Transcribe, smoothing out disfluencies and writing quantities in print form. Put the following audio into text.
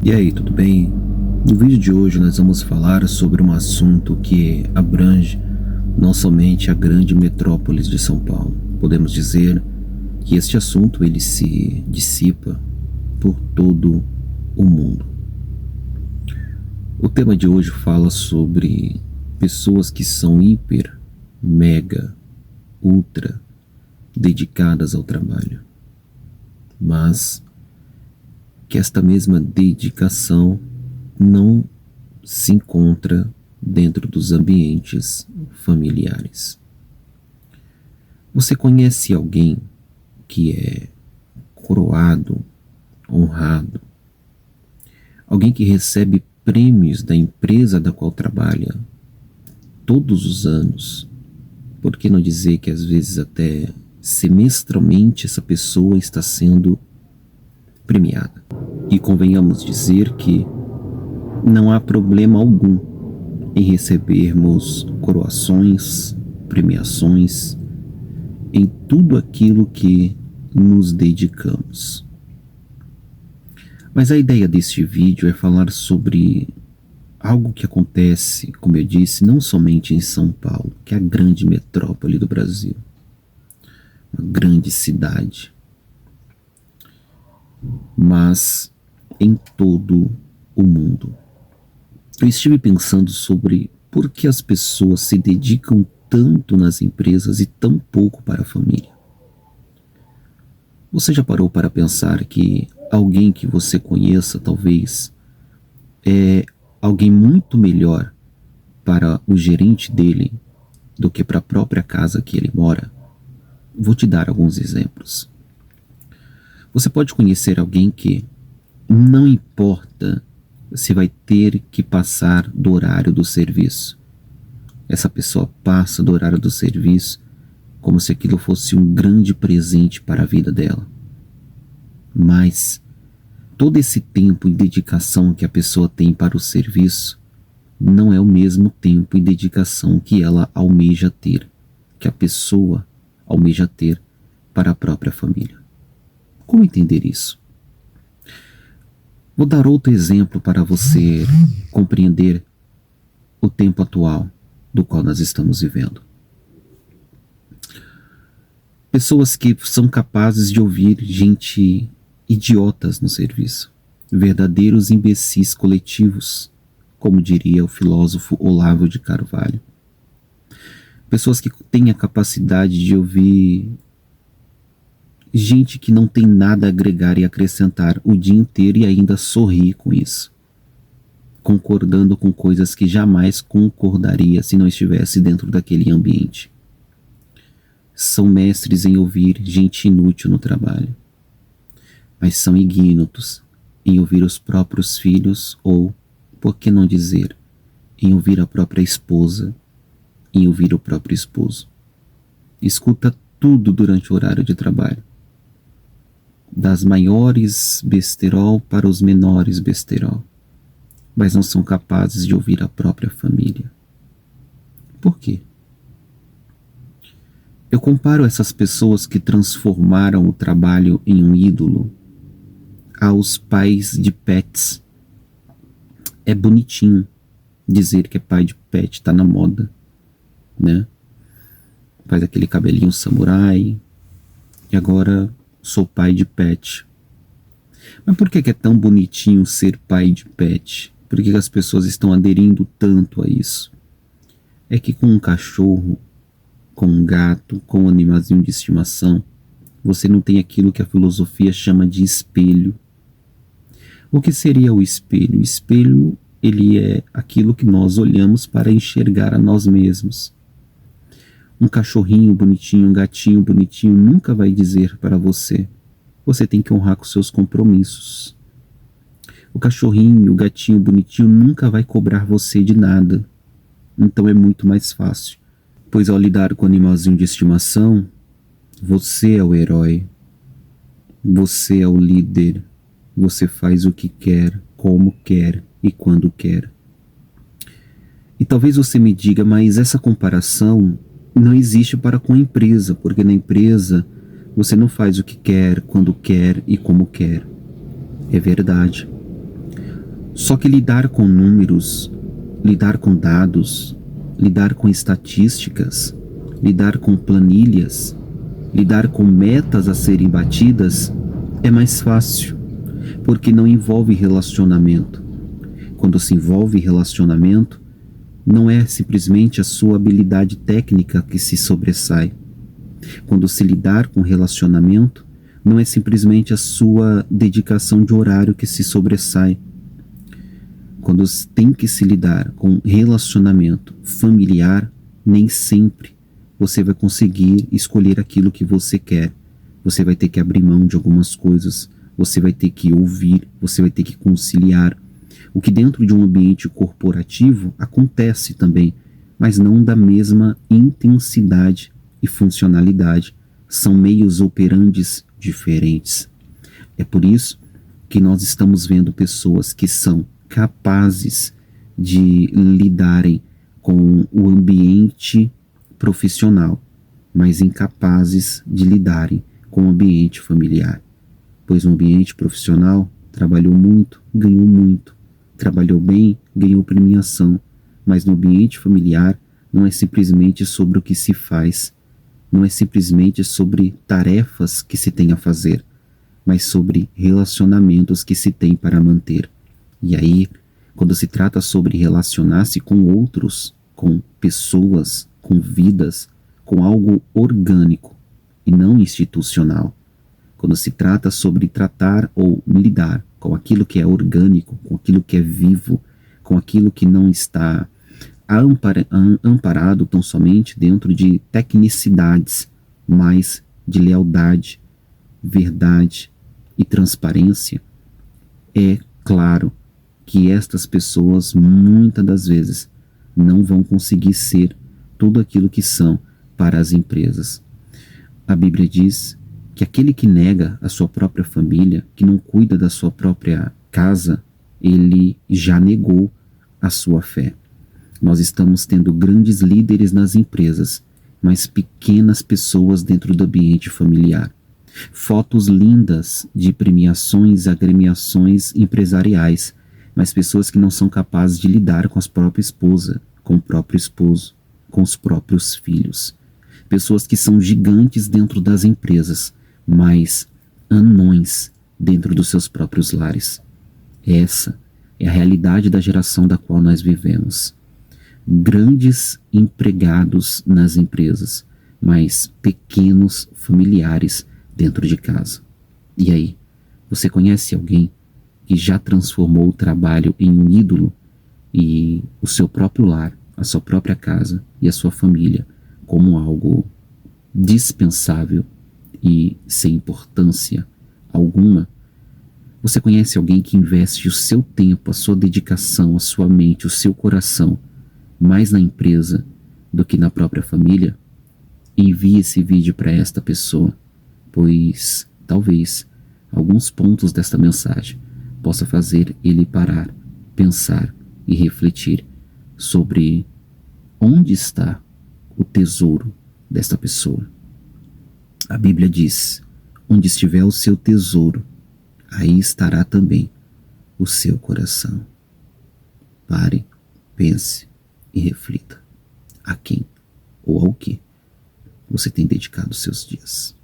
E aí, tudo bem? No vídeo de hoje nós vamos falar sobre um assunto que abrange não somente a grande metrópole de São Paulo. Podemos dizer que este assunto ele se dissipa por todo o mundo. O tema de hoje fala sobre pessoas que são hiper, mega, ultra dedicadas ao trabalho, mas que esta mesma dedicação não se encontra dentro dos ambientes familiares. Você conhece alguém que é coroado, honrado, alguém que recebe prêmios da empresa da qual trabalha todos os anos? Por que não dizer que às vezes até semestralmente essa pessoa está sendo premiada? E convenhamos dizer que não há problema algum em recebermos coroações, premiações em tudo aquilo que nos dedicamos. Mas a ideia deste vídeo é falar sobre algo que acontece, como eu disse, não somente em São Paulo, que é a grande metrópole do Brasil, uma grande cidade, mas em todo o mundo. Eu estive pensando sobre por que as pessoas se dedicam tanto nas empresas e tão pouco para a família. Você já parou para pensar que alguém que você conheça talvez é alguém muito melhor para o gerente dele do que para a própria casa que ele mora? Vou te dar alguns exemplos. Você pode conhecer alguém que não importa se vai ter que passar do horário do serviço. Essa pessoa passa do horário do serviço como se aquilo fosse um grande presente para a vida dela. Mas todo esse tempo e dedicação que a pessoa tem para o serviço não é o mesmo tempo e dedicação que ela almeja ter, que a pessoa almeja ter para a própria família. Como entender isso? Vou dar outro exemplo para você compreender o tempo atual do qual nós estamos vivendo. Pessoas que são capazes de ouvir gente idiotas no serviço, verdadeiros imbecis coletivos, como diria o filósofo Olavo de Carvalho. Pessoas que têm a capacidade de ouvir gente que não tem nada a agregar e acrescentar o dia inteiro e ainda sorrir com isso, concordando com coisas que jamais concordaria se não estivesse dentro daquele ambiente. São mestres em ouvir gente inútil no trabalho, mas são ignínotos em ouvir os próprios filhos ou, por que não dizer, em ouvir a própria esposa, em ouvir o próprio esposo. Escuta tudo durante o horário de trabalho, das maiores besterol para os menores besterol, mas não são capazes de ouvir a própria família. Por quê? Eu comparo essas pessoas que transformaram o trabalho em um ídolo aos pais de pets. É bonitinho dizer que é pai de pet, está na moda, né? Faz aquele cabelinho samurai e agora sou pai de pet. Mas por que é tão bonitinho ser pai de pet? Por que as pessoas estão aderindo tanto a isso? É que com um cachorro, com um gato, com um animalzinho de estimação, você não tem aquilo que a filosofia chama de espelho. O que seria o espelho? O espelho, ele é aquilo que nós olhamos para enxergar a nós mesmos. Um cachorrinho bonitinho, um gatinho bonitinho nunca vai dizer para você: você tem que honrar com seus compromissos. O cachorrinho, o gatinho bonitinho nunca vai cobrar você de nada. Então é muito mais fácil, pois ao lidar com o animalzinho de estimação, você é o herói, você é o líder, você faz o que quer, como quer e quando quer. E talvez você me diga, mas essa comparação não existe para com a empresa, porque na empresa você não faz o que quer, quando quer e como quer. É verdade. Só que lidar com números, lidar com dados, lidar com estatísticas, lidar com planilhas, lidar com metas a serem batidas é mais fácil, porque não envolve relacionamento. Quando se envolve relacionamento, não é simplesmente a sua habilidade técnica que se sobressai. Quando se lidar com relacionamento, não é simplesmente a sua dedicação de horário que se sobressai. Quando tem que se lidar com relacionamento familiar, nem sempre você vai conseguir escolher aquilo que você quer. Você vai ter que abrir mão de algumas coisas, você vai ter que ouvir, você vai ter que conciliar. O que dentro de um ambiente corporativo acontece também, mas não da mesma intensidade e funcionalidade. São meios operandes diferentes. É por isso que nós estamos vendo pessoas que são capazes de lidarem com o ambiente profissional, mas incapazes de lidarem com o ambiente familiar. Pois no ambiente profissional trabalhou muito, ganhou muito, trabalhou bem, ganhou premiação, mas no ambiente familiar não é simplesmente sobre o que se faz, não é simplesmente sobre tarefas que se tem a fazer, mas sobre relacionamentos que se tem para manter. E aí, quando se trata sobre relacionar-se com outros, com pessoas, com vidas, com algo orgânico e não institucional, quando se trata sobre tratar ou lidar com aquilo que é orgânico, com aquilo que é vivo, com aquilo que não está amparado tão somente dentro de tecnicidades, mas de lealdade, verdade e transparência, é claro que estas pessoas, muitas das vezes, não vão conseguir ser tudo aquilo que são para as empresas. A Bíblia diz que aquele que nega a sua própria família, que não cuida da sua própria casa, ele já negou a sua fé. Nós estamos tendo grandes líderes nas empresas, mas pequenas pessoas dentro do ambiente familiar. Fotos lindas de premiações, agremiações empresariais, mas pessoas que não são capazes de lidar com a própria esposa, com o próprio esposo, com os próprios filhos. Pessoas que são gigantes dentro das empresas, mas anões dentro dos seus próprios lares. Essa é a realidade da geração da qual nós vivemos. Grandes empregados nas empresas, mas pequenos familiares dentro de casa. E aí, você conhece alguém que já transformou o trabalho em um ídolo e o seu próprio lar, a sua própria casa e a sua família como algo dispensável e sem importância alguma? Você conhece alguém que investe o seu tempo, a sua dedicação, a sua mente, o seu coração mais na empresa do que na própria família? Envie esse vídeo para esta pessoa, pois talvez alguns pontos desta mensagem possa fazer ele parar, pensar e refletir sobre onde está o tesouro desta pessoa. A Bíblia diz: onde estiver o seu tesouro, aí estará também o seu coração. Pare, pense e reflita. A quem ou ao que você tem dedicado seus dias?